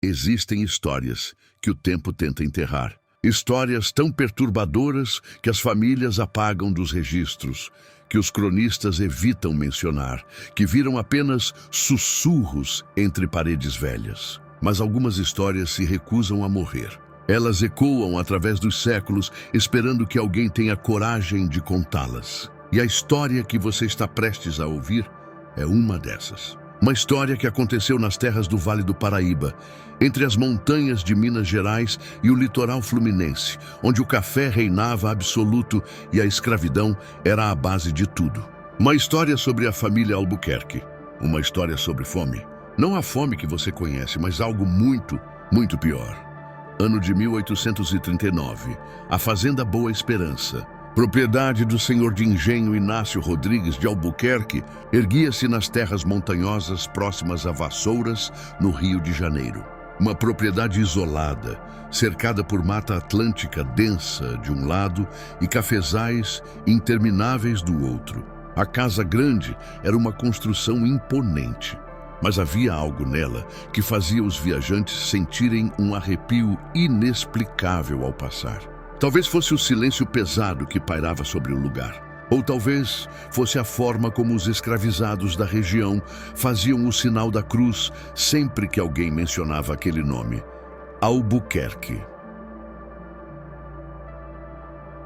Existem histórias que o tempo tenta enterrar. Histórias tão perturbadoras que as famílias apagam dos registros, que os cronistas evitam mencionar, que viram apenas sussurros entre paredes velhas. Mas algumas histórias se recusam a morrer. Elas ecoam através dos séculos, esperando que alguém tenha coragem de contá-las. E a história que você está prestes a ouvir é uma dessas. Uma história que aconteceu nas terras do Vale do Paraíba, entre as montanhas de Minas Gerais e o litoral fluminense, onde o café reinava absoluto e a escravidão era a base de tudo. Uma história sobre a família Albuquerque. Uma história sobre fome. Não a fome que você conhece, mas algo muito, muito pior. Ano de 1839, a Fazenda Boa Esperança, propriedade do senhor de engenho Inácio Rodrigues de Albuquerque, erguia-se nas terras montanhosas próximas a Vassouras, no Rio de Janeiro. Uma propriedade isolada, cercada por mata atlântica densa de um lado e cafezais intermináveis do outro. A Casa Grande era uma construção imponente, mas havia algo nela que fazia os viajantes sentirem um arrepio inexplicável ao passar. Talvez fosse o silêncio pesado que pairava sobre o lugar. Ou talvez fosse a forma como os escravizados da região faziam o sinal da cruz sempre que alguém mencionava aquele nome. Albuquerque.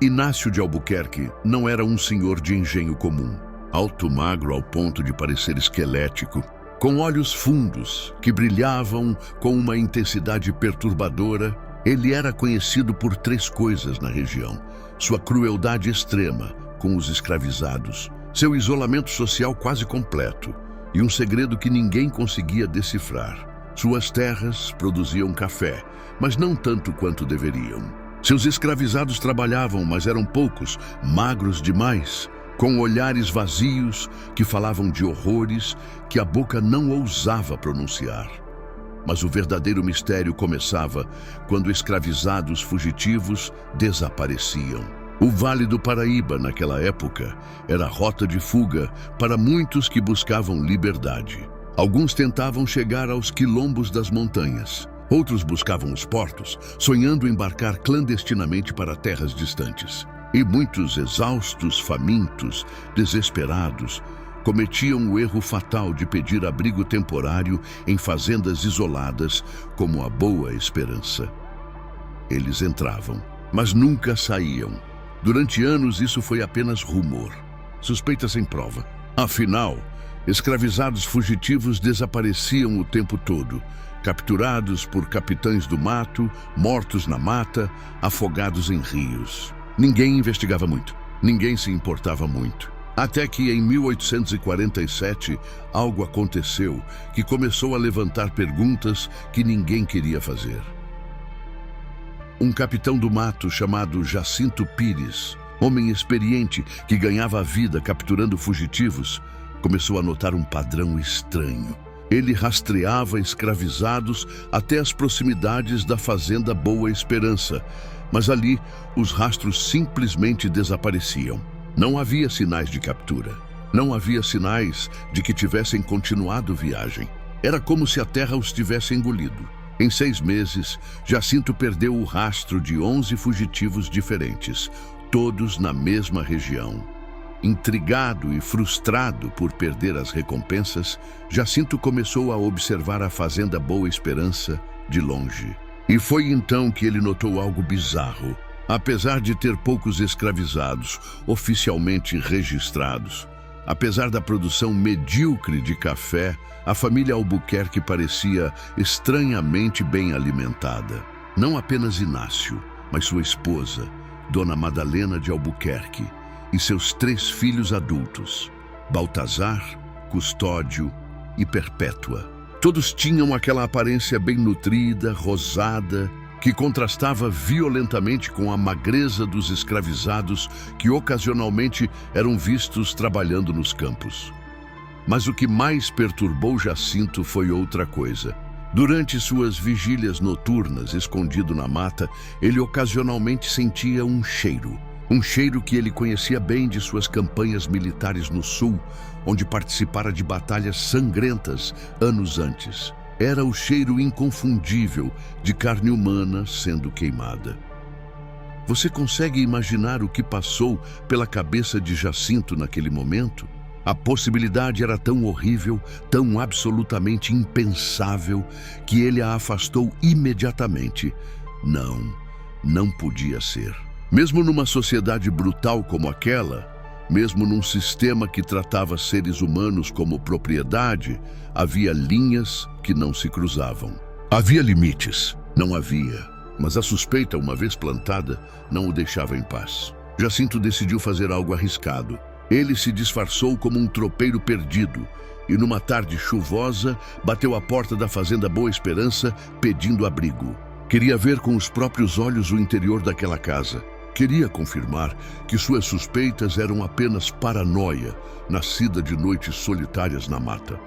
Inácio de Albuquerque não era um senhor de engenho comum. Alto, magro ao ponto de parecer esquelético, com olhos fundos que brilhavam com uma intensidade perturbadora. Ele era conhecido por três coisas na região: sua crueldade extrema com os escravizados, seu isolamento social quase completo e um segredo que ninguém conseguia decifrar. Suas terras produziam café, mas não tanto quanto deveriam. Seus escravizados trabalhavam, mas eram poucos, magros demais, com olhares vazios que falavam de horrores que a boca não ousava pronunciar. Mas o verdadeiro mistério começava quando escravizados fugitivos desapareciam. O Vale do Paraíba, naquela época, era rota de fuga para muitos que buscavam liberdade. Alguns tentavam chegar aos quilombos das montanhas. Outros buscavam os portos, sonhando embarcar clandestinamente para terras distantes. E muitos, exaustos, famintos, desesperados, cometiam o erro fatal de pedir abrigo temporário em fazendas isoladas, como a Boa Esperança. Eles entravam, mas nunca saíam. Durante anos isso foi apenas rumor, suspeita sem prova. Afinal, escravizados fugitivos desapareciam o tempo todo, capturados por capitães do mato, mortos na mata, afogados em rios. Ninguém investigava muito, ninguém se importava muito. Até que em 1847 algo aconteceu que começou a levantar perguntas que ninguém queria fazer. Um capitão do mato chamado Jacinto Pires, homem experiente que ganhava a vida capturando fugitivos, começou a notar um padrão estranho. Ele rastreava escravizados até as proximidades da Fazenda Boa Esperança, mas ali os rastros simplesmente desapareciam. Não havia sinais de captura. Não havia sinais de que tivessem continuado viagem. Era como se a terra os tivesse engolido. Em 6 meses, Jacinto perdeu o rastro de 11 fugitivos diferentes, todos na mesma região. Intrigado e frustrado por perder as recompensas, Jacinto começou a observar a Fazenda Boa Esperança de longe. E foi então que ele notou algo bizarro. Apesar de ter poucos escravizados oficialmente registrados, apesar da produção medíocre de café, a família Albuquerque parecia estranhamente bem alimentada. Não apenas Inácio, mas sua esposa, Dona Madalena de Albuquerque, e seus 3 filhos adultos, Baltazar, Custódio e Perpétua. Todos tinham aquela aparência bem nutrida, rosada, que contrastava violentamente com a magreza dos escravizados que ocasionalmente eram vistos trabalhando nos campos. Mas o que mais perturbou Jacinto foi outra coisa. Durante suas vigílias noturnas, escondido na mata, ele ocasionalmente sentia um cheiro que ele conhecia bem de suas campanhas militares no sul, onde participara de batalhas sangrentas anos antes. era o cheiro inconfundível de carne humana sendo queimada. Você consegue imaginar o que passou pela cabeça de Jacinto naquele momento? A possibilidade era tão horrível, tão absolutamente impensável, que ele a afastou imediatamente. Não podia ser. Mesmo numa sociedade brutal como aquela, mesmo num sistema que tratava seres humanos como propriedade, havia linhas que não se cruzavam. Havia limites, não havia, mas a suspeita, uma vez plantada, não o deixava em paz. Jacinto decidiu fazer algo arriscado. Ele se disfarçou como um tropeiro perdido e, numa tarde chuvosa, bateu à porta da fazenda Boa Esperança pedindo abrigo. Queria ver com os próprios olhos o interior daquela casa. Queria confirmar que suas suspeitas eram apenas paranoia, nascida de noites solitárias na mata.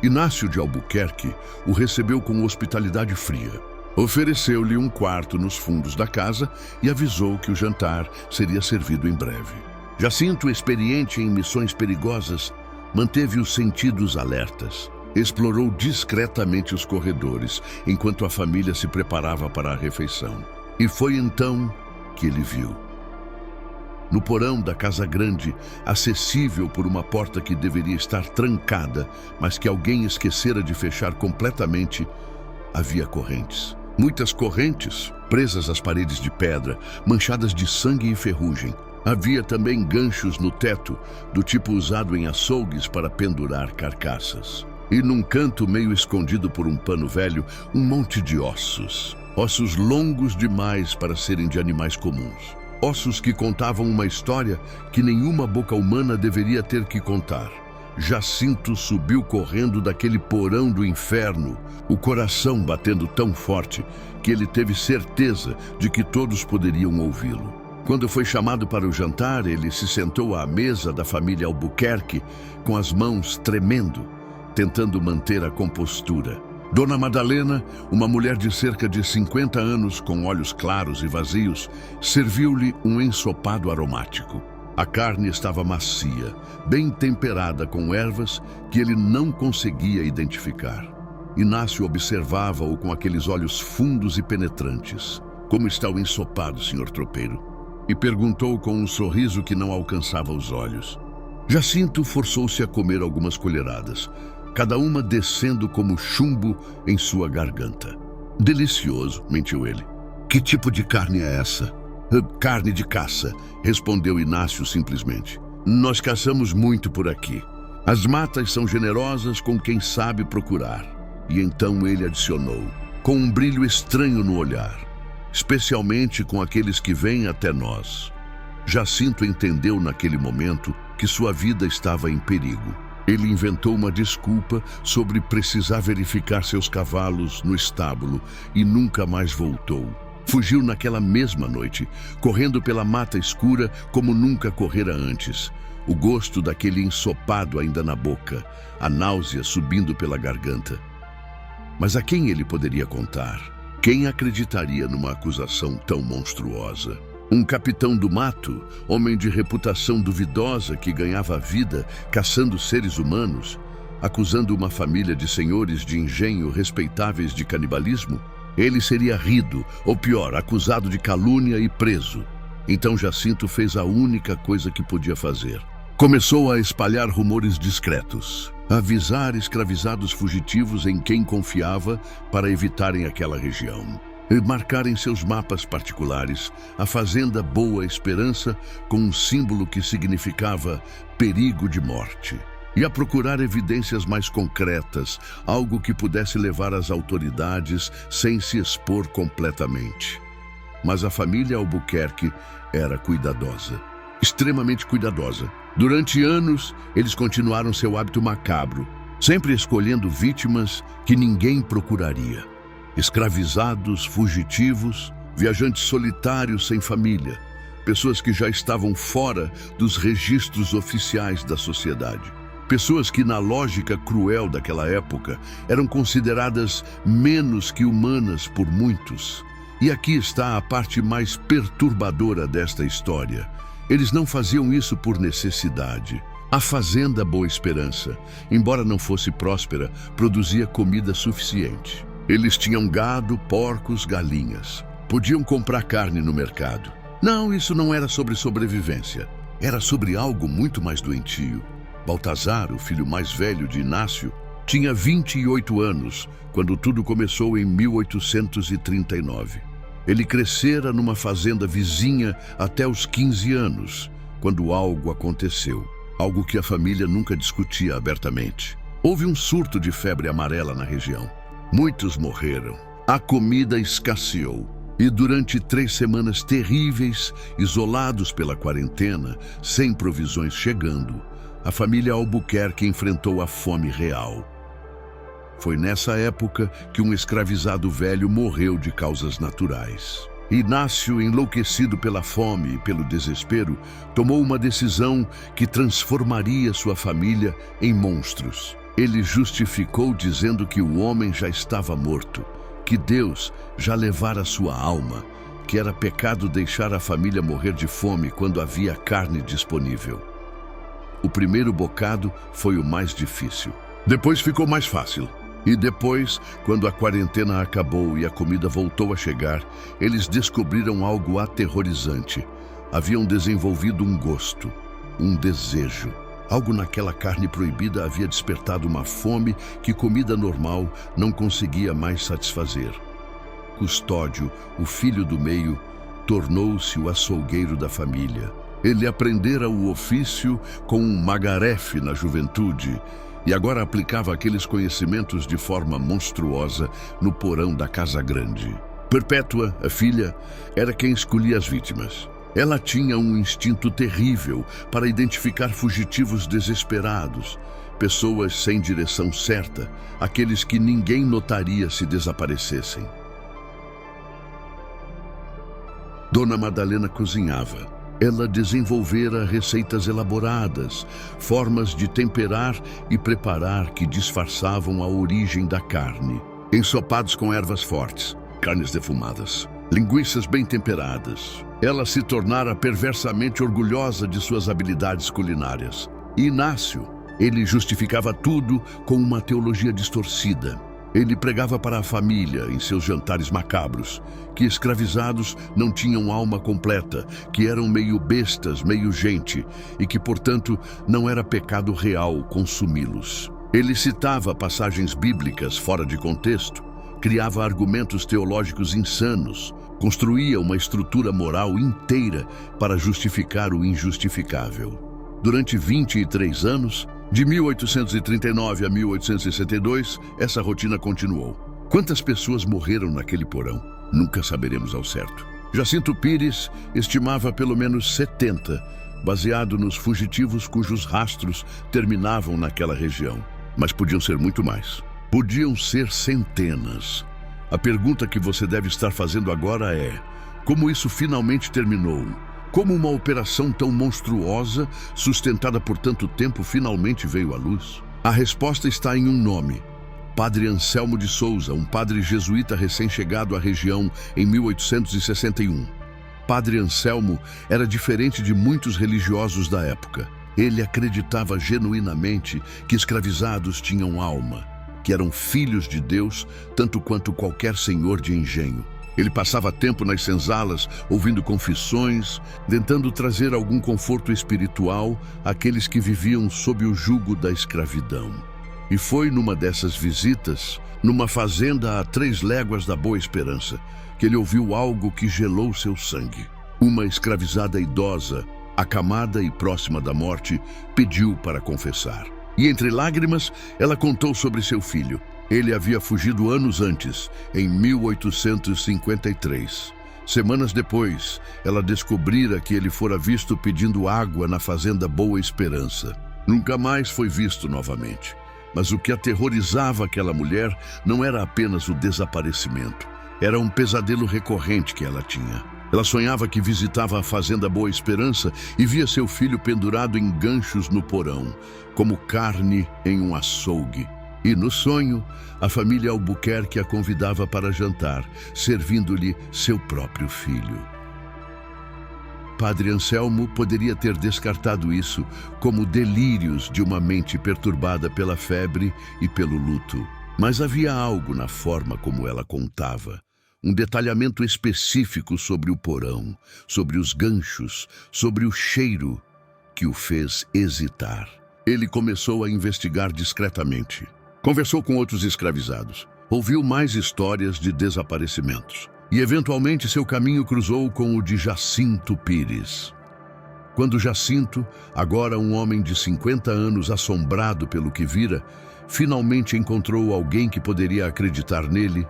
Inácio de Albuquerque o recebeu com hospitalidade fria. Ofereceu-lhe um quarto nos fundos da casa e avisou que o jantar seria servido em breve. Jacinto, experiente em missões perigosas, manteve os sentidos alertas. Explorou discretamente os corredores, enquanto a família se preparava para a refeição. E foi então que ele viu. No porão da casa grande, acessível por uma porta que deveria estar trancada, mas que alguém esquecera de fechar completamente, havia correntes. Muitas correntes, presas às paredes de pedra, manchadas de sangue e ferrugem. Havia também ganchos no teto, do tipo usado em açougues para pendurar carcaças. E num canto meio escondido por um pano velho, um monte de ossos. Ossos longos demais para serem de animais comuns. Ossos que contavam uma história que nenhuma boca humana deveria ter que contar. Jacinto subiu correndo daquele porão do inferno, o coração batendo tão forte que ele teve certeza de que todos poderiam ouvi-lo. Quando foi chamado para o jantar, ele se sentou à mesa da família Albuquerque com as mãos tremendo, tentando manter a compostura. Dona Madalena, uma mulher de cerca de 50 anos com olhos claros e vazios, serviu-lhe um ensopado aromático. A carne estava macia, bem temperada com ervas que ele não conseguia identificar. Inácio observava-o com aqueles olhos fundos e penetrantes. "Como está o ensopado, senhor tropeiro?" E perguntou com um sorriso que não alcançava os olhos. Jacinto forçou-se a comer algumas colheradas, cada uma descendo como chumbo em sua garganta. "Delicioso", mentiu ele. "Que tipo de carne é essa?" "Carne de caça", respondeu Inácio simplesmente. "Nós caçamos muito por aqui. As matas são generosas com quem sabe procurar." E então ele adicionou, com um brilho estranho no olhar, "especialmente com aqueles que vêm até nós." Jacinto entendeu naquele momento que sua vida estava em perigo. Ele inventou uma desculpa sobre precisar verificar seus cavalos no estábulo e nunca mais voltou. Fugiu naquela mesma noite, correndo pela mata escura como nunca correra antes. O gosto daquele ensopado ainda na boca, a náusea subindo pela garganta. Mas a quem ele poderia contar? Quem acreditaria numa acusação tão monstruosa? Um capitão do mato, homem de reputação duvidosa que ganhava a vida caçando seres humanos, acusando uma família de senhores de engenho respeitáveis de canibalismo? Ele seria rido, ou pior, acusado de calúnia e preso. Então Jacinto fez a única coisa que podia fazer. Começou a espalhar rumores discretos, a avisar escravizados fugitivos em quem confiava para evitarem aquela região. E marcar em seus mapas particulares a fazenda Boa Esperança com um símbolo que significava perigo de morte. E a procurar evidências mais concretas, algo que pudesse levar as autoridades sem se expor completamente. Mas a família Albuquerque era cuidadosa, extremamente cuidadosa. Durante anos, eles continuaram seu hábito macabro, sempre escolhendo vítimas que ninguém procuraria. Escravizados, fugitivos, viajantes solitários sem família, pessoas que já estavam fora dos registros oficiais da sociedade. Pessoas que, na lógica cruel daquela época, eram consideradas menos que humanas por muitos. E aqui está a parte mais perturbadora desta história. Eles não faziam isso por necessidade. A fazenda Boa Esperança, embora não fosse próspera, produzia comida suficiente. Eles tinham gado, porcos, galinhas. Podiam comprar carne no mercado. Não, isso não era sobre sobrevivência. Era sobre algo muito mais doentio. Baltazar, o filho mais velho de Inácio, tinha 28 anos quando tudo começou em 1839. Ele crescera numa fazenda vizinha até os 15 anos, quando algo aconteceu. Algo que a família nunca discutia abertamente. Houve um surto de febre amarela na região. Muitos morreram. A comida escasseou. E durante 3 semanas terríveis, isolados pela quarentena, sem provisões chegando, a família Albuquerque enfrentou a fome real. Foi nessa época que um escravizado velho morreu de causas naturais. Inácio, enlouquecido pela fome e pelo desespero, tomou uma decisão que transformaria sua família em monstros. Ele justificou dizendo que o homem já estava morto, que Deus já levara sua alma, que era pecado deixar a família morrer de fome quando havia carne disponível. O primeiro bocado foi o mais difícil. Depois ficou mais fácil. E depois, quando a quarentena acabou e a comida voltou a chegar, eles descobriram algo aterrorizante. Haviam desenvolvido um gosto, um desejo. Algo naquela carne proibida havia despertado uma fome que comida normal não conseguia mais satisfazer. Custódio, o filho do meio, tornou-se o açougueiro da família. Ele aprendera o ofício com um magarefe na juventude e agora aplicava aqueles conhecimentos de forma monstruosa no porão da casa grande. Perpétua, a filha, era quem escolhia as vítimas. Ela tinha um instinto terrível para identificar fugitivos desesperados, pessoas sem direção certa, aqueles que ninguém notaria se desaparecessem. Dona Madalena cozinhava. Ela desenvolvera receitas elaboradas, formas de temperar e preparar que disfarçavam a origem da carne. Ensopados com ervas fortes, carnes defumadas, linguiças bem temperadas. Ela se tornara perversamente orgulhosa de suas habilidades culinárias. Inácio, ele justificava tudo com uma teologia distorcida. Ele pregava para a família, em seus jantares macabros, que escravizados não tinham alma completa, que eram meio bestas, meio gente, e que, portanto, não era pecado real consumi-los. Ele citava passagens bíblicas fora de contexto, criava argumentos teológicos insanos, construía uma estrutura moral inteira para justificar o injustificável. Durante 23 anos, de 1839 a 1862, essa rotina continuou. Quantas pessoas morreram naquele porão? Nunca saberemos ao certo. Jacinto Pires estimava pelo menos 70, baseado nos fugitivos cujos rastros terminavam naquela região. Mas podiam ser muito mais. Podiam ser centenas. A pergunta que você deve estar fazendo agora é: como isso finalmente terminou? Como uma operação tão monstruosa, sustentada por tanto tempo, finalmente veio à luz? A resposta está em um nome: Padre Anselmo de Souza, um padre jesuíta recém-chegado à região em 1861. Padre Anselmo era diferente de muitos religiosos da época. Ele acreditava genuinamente que escravizados tinham alma, que eram filhos de Deus, tanto quanto qualquer senhor de engenho. Ele passava tempo nas senzalas, ouvindo confissões, tentando trazer algum conforto espiritual àqueles que viviam sob o jugo da escravidão. E foi numa dessas visitas, numa fazenda a 3 léguas da Boa Esperança, que ele ouviu algo que gelou seu sangue. Uma escravizada idosa, acamada e próxima da morte, pediu para confessar. E entre lágrimas, ela contou sobre seu filho. Ele havia fugido anos antes, em 1853. Semanas depois, ela descobrira que ele fora visto pedindo água na fazenda Boa Esperança. Nunca mais foi visto novamente. Mas o que aterrorizava aquela mulher não era apenas o desaparecimento. Era um pesadelo recorrente que ela tinha. Ela sonhava que visitava a fazenda Boa Esperança e via seu filho pendurado em ganchos no porão, como carne em um açougue. E no sonho, a família Albuquerque a convidava para jantar, servindo-lhe seu próprio filho. Padre Anselmo poderia ter descartado isso como delírios de uma mente perturbada pela febre e pelo luto. Mas havia algo na forma como ela contava. Um detalhamento específico sobre o porão, sobre os ganchos, sobre o cheiro que o fez hesitar. Ele começou a investigar discretamente. Conversou com outros escravizados. Ouviu mais histórias de desaparecimentos. E, eventualmente, seu caminho cruzou com o de Jacinto Pires. Quando Jacinto, agora um homem de 50 anos assombrado pelo que vira, finalmente encontrou alguém que poderia acreditar nele,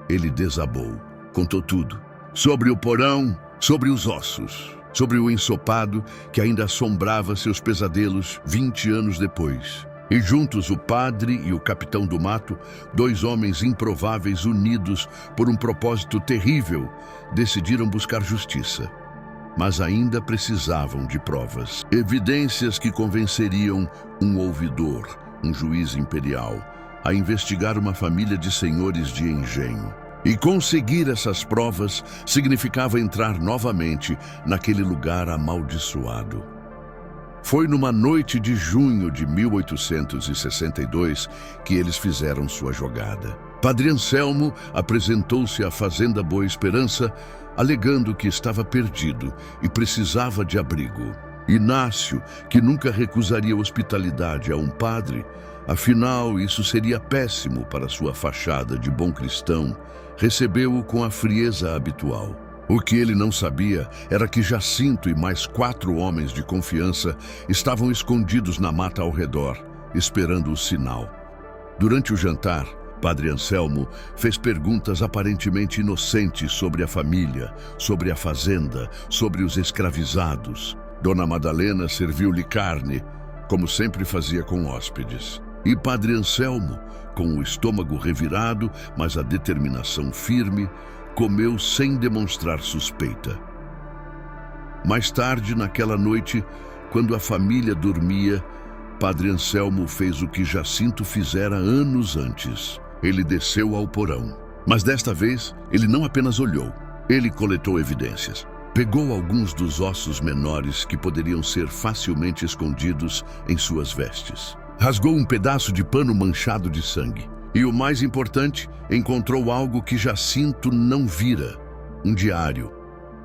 ele desabou. Contou tudo. Sobre o porão, sobre os ossos, sobre o ensopado que ainda assombrava seus pesadelos 20 anos depois. E juntos o padre e o capitão do mato, dois homens improváveis unidos por um propósito terrível, decidiram buscar justiça. Mas ainda precisavam de provas. Evidências que convenceriam um ouvidor, um juiz imperial, a investigar uma família de senhores de engenho. E conseguir essas provas significava entrar novamente naquele lugar amaldiçoado. Foi numa noite de junho de 1862 que eles fizeram sua jogada. Padre Anselmo apresentou-se à Fazenda Boa Esperança, alegando que estava perdido e precisava de abrigo. Inácio, que nunca recusaria hospitalidade a um padre, afinal isso seria péssimo para sua fachada de bom cristão, recebeu-o com a frieza habitual. O que ele não sabia era que Jacinto e mais 4 homens de confiança estavam escondidos na mata ao redor, esperando o sinal. Durante o jantar, Padre Anselmo fez perguntas aparentemente inocentes sobre a família, sobre a fazenda, sobre os escravizados. Dona Madalena serviu-lhe carne, como sempre fazia com hóspedes. E Padre Anselmo, com o estômago revirado, mas a determinação firme, comeu sem demonstrar suspeita. Mais tarde, naquela noite, quando a família dormia, Padre Anselmo fez o que Jacinto fizera anos antes. Ele desceu ao porão. Mas desta vez, ele não apenas olhou, ele coletou evidências. Pegou alguns dos ossos menores que poderiam ser facilmente escondidos em suas vestes. Rasgou um pedaço de pano manchado de sangue. E o mais importante, encontrou algo que Jacinto não vira: um diário.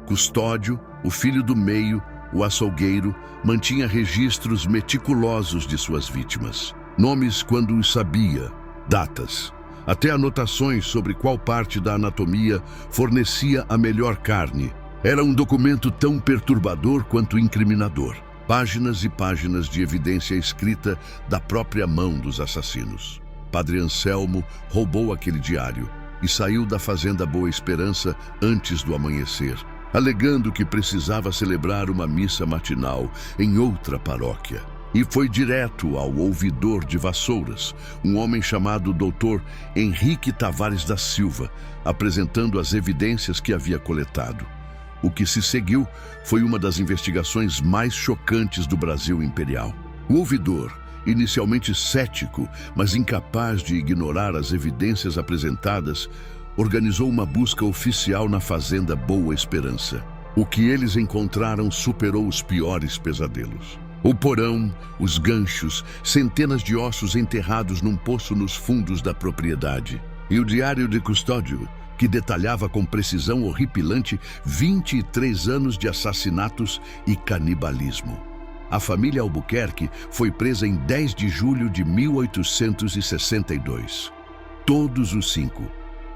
Custódio, o filho do meio, o açougueiro, mantinha registros meticulosos de suas vítimas. Nomes quando os sabia, datas, até anotações sobre qual parte da anatomia fornecia a melhor carne. Era um documento tão perturbador quanto incriminador. Páginas e páginas de evidência escrita da própria mão dos assassinos. Padre Anselmo roubou aquele diário e saiu da Fazenda Boa Esperança antes do amanhecer, alegando que precisava celebrar uma missa matinal em outra paróquia. E foi direto ao ouvidor de Vassouras, um homem chamado Dr. Henrique Tavares da Silva, apresentando as evidências que havia coletado. O que se seguiu foi uma das investigações mais chocantes do Brasil imperial. O ouvidor, inicialmente cético, mas incapaz de ignorar as evidências apresentadas, organizou uma busca oficial na Fazenda Boa Esperança. O que eles encontraram superou os piores pesadelos. O porão, os ganchos, centenas de ossos enterrados num poço nos fundos da propriedade. E o diário de Custódio, que detalhava com precisão horripilante 23 anos de assassinatos e canibalismo. A família Albuquerque foi presa em 10 de julho de 1862. Todos os 5.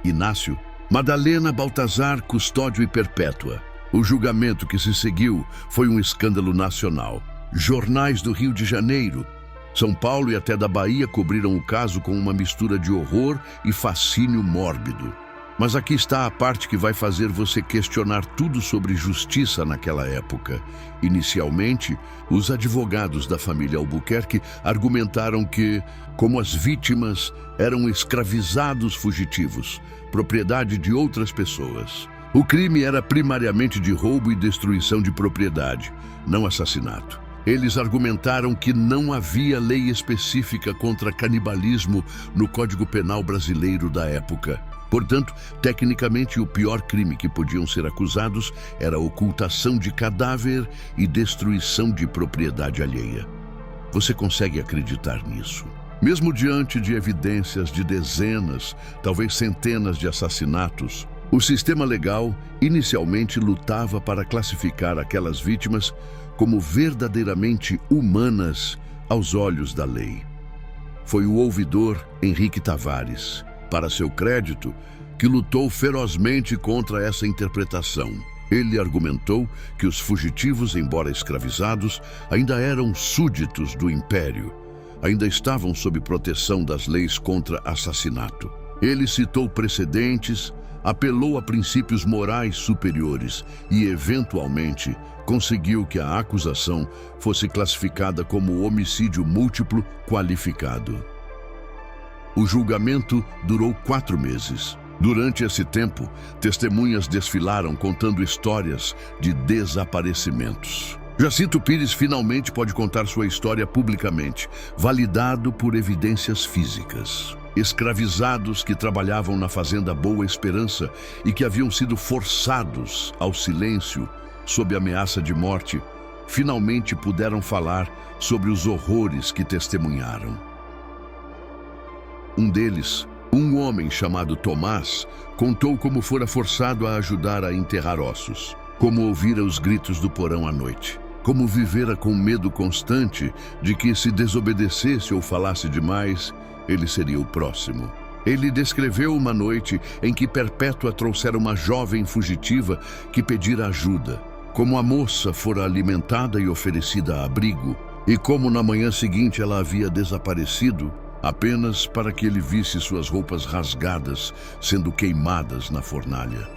Inácio, Madalena, Baltazar, Custódio e Perpétua. O julgamento que se seguiu foi um escândalo nacional. Jornais do Rio de Janeiro, São Paulo e até da Bahia cobriram o caso com uma mistura de horror e fascínio mórbido. Mas aqui está a parte que vai fazer você questionar tudo sobre justiça naquela época. Inicialmente, os advogados da família Albuquerque argumentaram que, como as vítimas eram escravizados fugitivos, propriedade de outras pessoas, o crime era primariamente de roubo e destruição de propriedade, não assassinato. Eles argumentaram que não havia lei específica contra canibalismo no Código Penal brasileiro da época. Portanto, tecnicamente, o pior crime que podiam ser acusados era a ocultação de cadáver e destruição de propriedade alheia. Você consegue acreditar nisso? Mesmo diante de evidências de dezenas, talvez centenas de assassinatos, o sistema legal inicialmente lutava para classificar aquelas vítimas como verdadeiramente humanas aos olhos da lei. Foi o ouvidor Henrique Tavares, para seu crédito, que lutou ferozmente contra essa interpretação. Ele argumentou que os fugitivos, embora escravizados, ainda eram súditos do Império, ainda estavam sob proteção das leis contra assassinato. Ele citou precedentes, apelou a princípios morais superiores e, eventualmente, conseguiu que a acusação fosse classificada como homicídio múltiplo qualificado. O julgamento durou 4 meses. Durante esse tempo, testemunhas desfilaram contando histórias de desaparecimentos. Jacinto Pires finalmente pode contar sua história publicamente, validado por evidências físicas. Escravizados que trabalhavam na fazenda Boa Esperança e que haviam sido forçados ao silêncio sob ameaça de morte, finalmente puderam falar sobre os horrores que testemunharam. Um deles, um homem chamado Tomás, contou como fora forçado a ajudar a enterrar ossos, como ouvira os gritos do porão à noite, como vivera com medo constante de que, se desobedecesse ou falasse demais, ele seria o próximo. Ele descreveu uma noite em que Perpétua trouxera uma jovem fugitiva que pedira ajuda, como a moça fora alimentada e oferecida abrigo, e como na manhã seguinte ela havia desaparecido, apenas para que ele visse suas roupas rasgadas sendo queimadas na fornalha.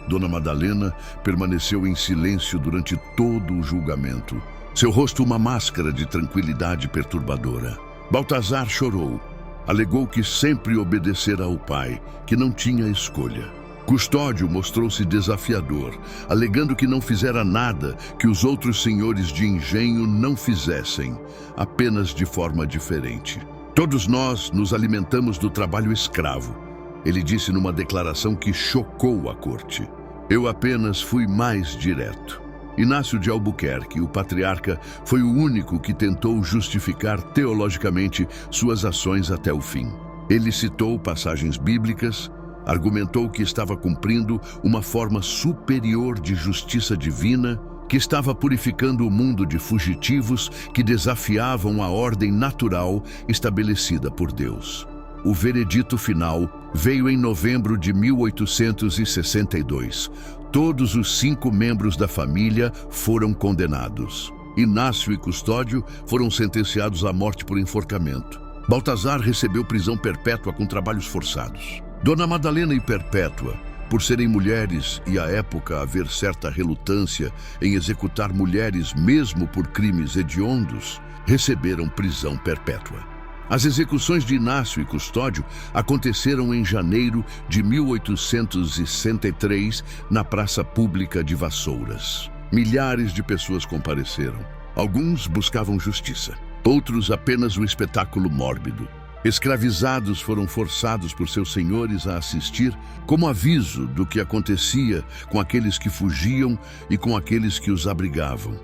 Dona Madalena permaneceu em silêncio durante todo o julgamento, seu rosto uma máscara de tranquilidade perturbadora. Baltazar chorou, alegou que sempre obedecera ao pai, que não tinha escolha. Custódio mostrou-se desafiador, alegando que não fizera nada que os outros senhores de engenho não fizessem, apenas de forma diferente. Todos nós nos alimentamos do trabalho escravo, ele disse numa declaração que chocou a corte. Eu apenas fui mais direto. Inácio de Albuquerque, o patriarca, foi o único que tentou justificar teologicamente suas ações até o fim. Ele citou passagens bíblicas, argumentou que estava cumprindo uma forma superior de justiça divina, que estava purificando o mundo de fugitivos que desafiavam a ordem natural estabelecida por Deus. O veredito final veio em novembro de 1862. Todos os 5 membros da família foram condenados. Inácio e Custódio foram sentenciados à morte por enforcamento. Baltazar recebeu prisão perpétua com trabalhos forçados. Dona Madalena e Perpétua, por serem mulheres e à época haver certa relutância em executar mulheres mesmo por crimes hediondos, receberam prisão perpétua. As execuções de Inácio e Custódio aconteceram em janeiro de 1863 na Praça Pública de Vassouras. Milhares de pessoas compareceram. Alguns buscavam justiça, outros apenas um espetáculo mórbido. Escravizados foram forçados por seus senhores a assistir como aviso do que acontecia com aqueles que fugiam e com aqueles que os abrigavam.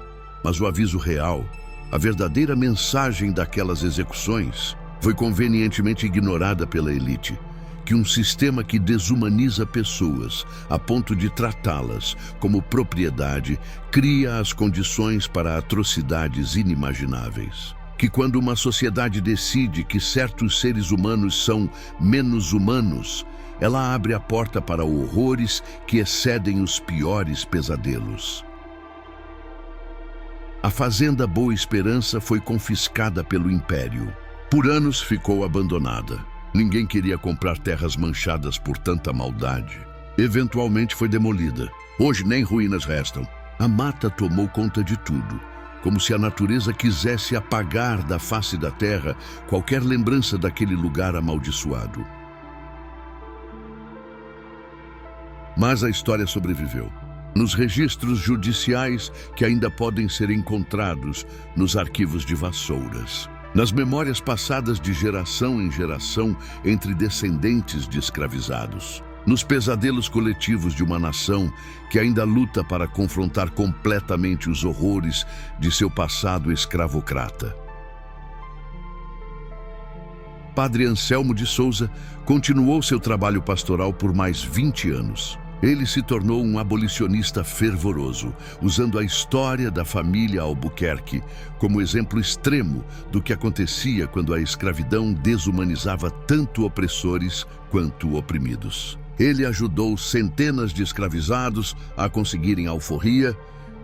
Mas o aviso real, a verdadeira mensagem daquelas execuções, foi convenientemente ignorada pela elite, que um sistema que desumaniza pessoas a ponto de tratá-las como propriedade cria as condições para atrocidades inimagináveis. Que quando uma sociedade decide que certos seres humanos são menos humanos, ela abre a porta para horrores que excedem os piores pesadelos. A fazenda Boa Esperança foi confiscada pelo Império. Por anos ficou abandonada. Ninguém queria comprar terras manchadas por tanta maldade. Eventualmente foi demolida. Hoje nem ruínas restam. A mata tomou conta de tudo, como se a natureza quisesse apagar da face da terra qualquer lembrança daquele lugar amaldiçoado. Mas a história sobreviveu. Nos registros judiciais que ainda podem ser encontrados nos arquivos de Vassouras. Nas memórias passadas de geração em geração entre descendentes de escravizados. nos pesadelos coletivos de uma nação que ainda luta para confrontar completamente os horrores de seu passado escravocrata. Padre Anselmo de Souza continuou seu trabalho pastoral por mais 20 anos. Ele se tornou um abolicionista fervoroso, usando a história da família Albuquerque como exemplo extremo do que acontecia quando a escravidão desumanizava tanto opressores quanto oprimidos. Ele ajudou centenas de escravizados a conseguirem alforria,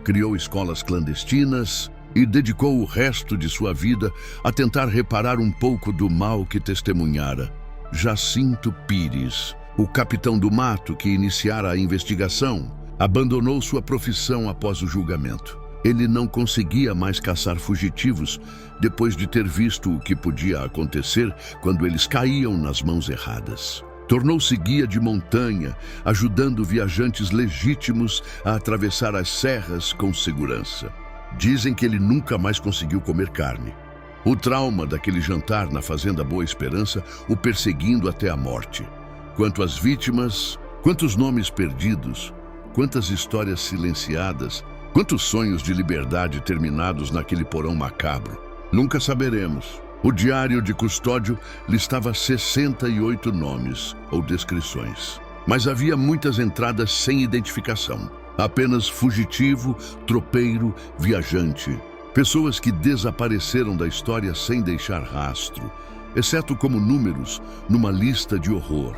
criou escolas clandestinas e dedicou o resto de sua vida a tentar reparar um pouco do mal que testemunhara. Jacinto Pires, o capitão do mato que iniciara a investigação, abandonou sua profissão após o julgamento. Ele não conseguia mais caçar fugitivos depois de ter visto o que podia acontecer quando eles caíam nas mãos erradas. Tornou-se guia de montanha, ajudando viajantes legítimos a atravessar as serras com segurança. Dizem que ele nunca mais conseguiu comer carne. O trauma daquele jantar na Fazenda Boa Esperança o perseguindo até a morte. Quanto às vítimas, quantos nomes perdidos, quantas histórias silenciadas, quantos sonhos de liberdade terminados naquele porão macabro. Nunca saberemos. O diário de custódio listava 68 nomes ou descrições. Mas havia muitas entradas sem identificação. Apenas fugitivo, tropeiro, viajante. Pessoas que desapareceram da história sem deixar rastro, exceto como números numa lista de horror.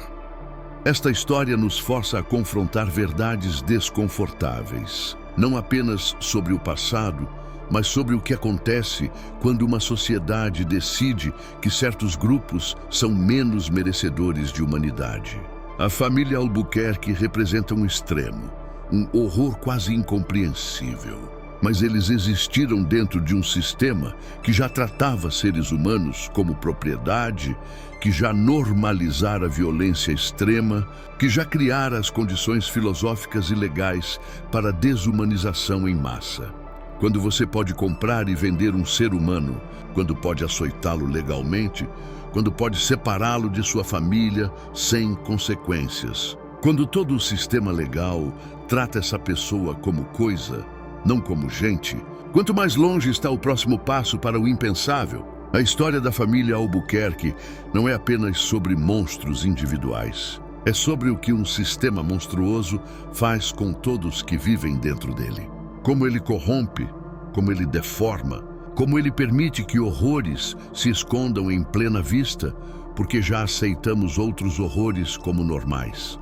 Esta história nos força a confrontar verdades desconfortáveis, não apenas sobre o passado, mas sobre o que acontece quando uma sociedade decide que certos grupos são menos merecedores de humanidade. A família Albuquerque representa um extremo, um horror quase incompreensível. Mas eles existiram dentro de um sistema que já tratava seres humanos como propriedade, que já normalizara a violência extrema, que já criara as condições filosóficas e legais para a desumanização em massa. Quando você pode comprar e vender um ser humano, quando pode açoitá-lo legalmente, quando pode separá-lo de sua família sem consequências. Quando todo o sistema legal trata essa pessoa como coisa, não como gente, quanto mais longe está o próximo passo para o impensável. A história da família Albuquerque não é apenas sobre monstros individuais. É sobre o que um sistema monstruoso faz com todos que vivem dentro dele. Como ele corrompe, como ele deforma, como ele permite que horrores se escondam em plena vista, porque já aceitamos outros horrores como normais.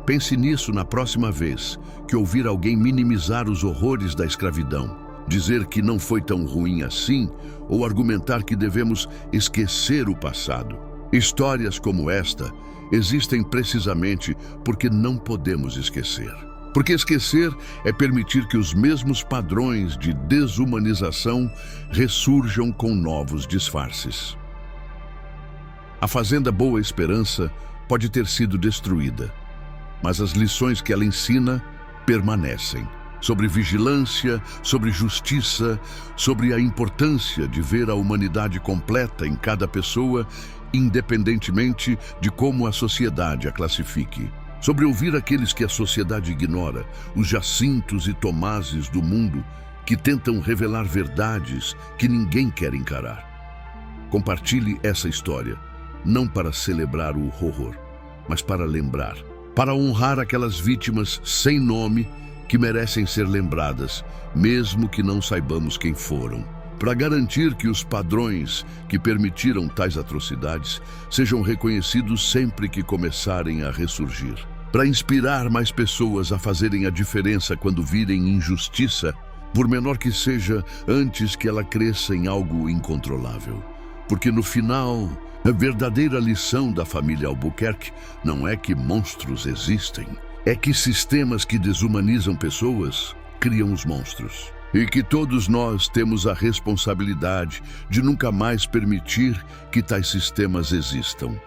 Pense nisso na próxima vez que ouvir alguém minimizar os horrores da escravidão, dizer que não foi tão ruim assim, ou argumentar que devemos esquecer o passado. Histórias como esta existem precisamente porque não podemos esquecer. Porque esquecer é permitir que os mesmos padrões de desumanização ressurjam com novos disfarces. A Fazenda Boa Esperança pode ter sido destruída, mas as lições que ela ensina permanecem. Sobre vigilância, sobre justiça, sobre a importância de ver a humanidade completa em cada pessoa, independentemente de como a sociedade a classifique. Sobre ouvir aqueles que a sociedade ignora, os Jacintos e Tomases do mundo, que tentam revelar verdades que ninguém quer encarar. Compartilhe essa história, não para celebrar o horror, mas para lembrar. Para honrar aquelas vítimas sem nome que merecem ser lembradas, mesmo que não saibamos quem foram. Para garantir que os padrões que permitiram tais atrocidades sejam reconhecidos sempre que começarem a ressurgir. Para inspirar mais pessoas a fazerem a diferença quando virem injustiça, por menor que seja, antes que ela cresça em algo incontrolável. Porque no final, a verdadeira lição da família Albuquerque não é que monstros existem, é que sistemas que desumanizam pessoas criam os monstros. E que todos nós temos a responsabilidade de nunca mais permitir que tais sistemas existam.